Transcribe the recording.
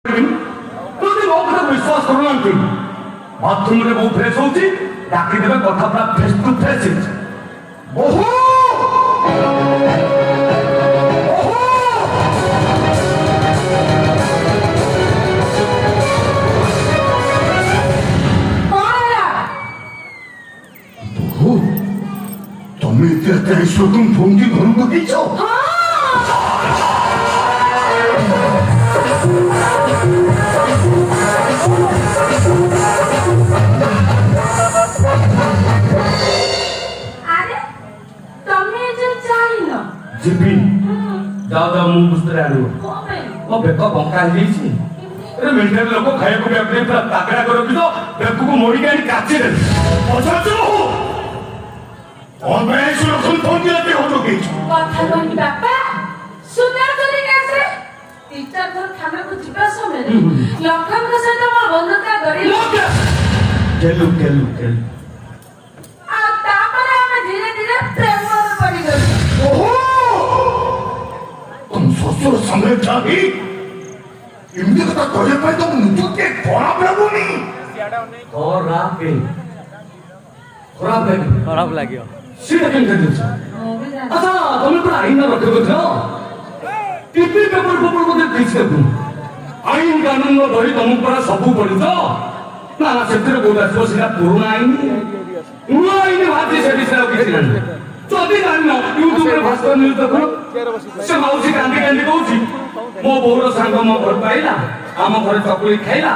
ଯଦି ମୋ କଥା ବିଶ୍ୱାସ କରୁନାହାନ୍ତି ବାଥରୁମରେ ବହୁ ଫ୍ରେଶ ହଉଛି ଡାକିଦେବେ କଥା ପୁରା ଫେସ୍ ଟୁ ଫେସ୍ ହେଇଛି। ବହୁ ତମେ ଏତେ ଏତେ ଈଶ୍ୱରକୁ ଫୋନ୍କି ଘରକୁ ଦେଇଛ? ଯିବି ଯାଅ ଯାଅ ମୁଁ ପୁସ୍ତରେ ଆଣିବ। ମୋ ବେକ ବଙ୍କା ହେଇଯାଇଛି। ମିଲିଟାରୀ ଲୋକ ଖାଇବାକୁ ବ୍ୟାପୀ ପୁରା ତାଗଡ଼ା କରି ରଖିଛ ବେକକୁ ମୋଡ଼ିକି ଆଣି କାଚିଦେଲି। ପଚାରୁଛୁ କଣ ପାଇଁ ସୁରକ୍ଷଣ ଫୋନ୍ ଦିଅନ୍ତି ହଉ ଲଗେଇଛ? କଥା କହିନି ବାପା ସୁନା ଚୋରି କେସରେ ତିନିଟା ଥର ଥାନାକୁ ଯିବା ସମୟରେ ଲକ୍ଷ୍ମଣଙ୍କ ସହିତ ମୋ ବନ୍ଧୁତା ଗଢ଼ି କେଲୁ କେଲୁ କେଲୁ ଆଉ ତାପରେ ଆମେ ଧୀରେ ଧୀରେ ପ୍ରେମରେ ପଡ଼ିଗଲୁ। तुम শ্বশুর সামনে যাবি এমনি কথা কয়ে পাই তো নিজকে খারাপ লাগুনি? ଖରାପ ଲାଗିବ। ସେଟା କେମିତି ଦିଅଛ? ଆଚ୍ଛା ତମେ ପୁରା ଆଇନ ରଖିବ ଟିଭି ପେପର ଫେପର ବୋଧେ କିଛି ଦେଖୁନ ଆଇନ କାନୁନ ବହି ତମକୁ ପୁରା ସବୁ ପଢିଛ? ନା ନା ସେଥିରେ କୋଉଟା ଆସିବ ସେଟା ପୁରୁଣା ଆଇନ ନୂଆ ଆଇନ ବାହାରିଛି ସେଠି ସେଟା କିଛି ନାହିଁ। ଯଦି ଜାଣିନ ୟୁଟ୍ୟୁବରେ ଭାସ୍କର ନ୍ୟୁଜ ଦେଖୁନ ସେ ମାଉସୀ କାନ୍ଦି କାନ୍ଦି କହୁଛି ମୋ ବୋଉର ସାଙ୍ଗ ମୋ ଘର ପାଇଲା ଆମ ଘରେ ଚକୁଳି ଖାଇଲା।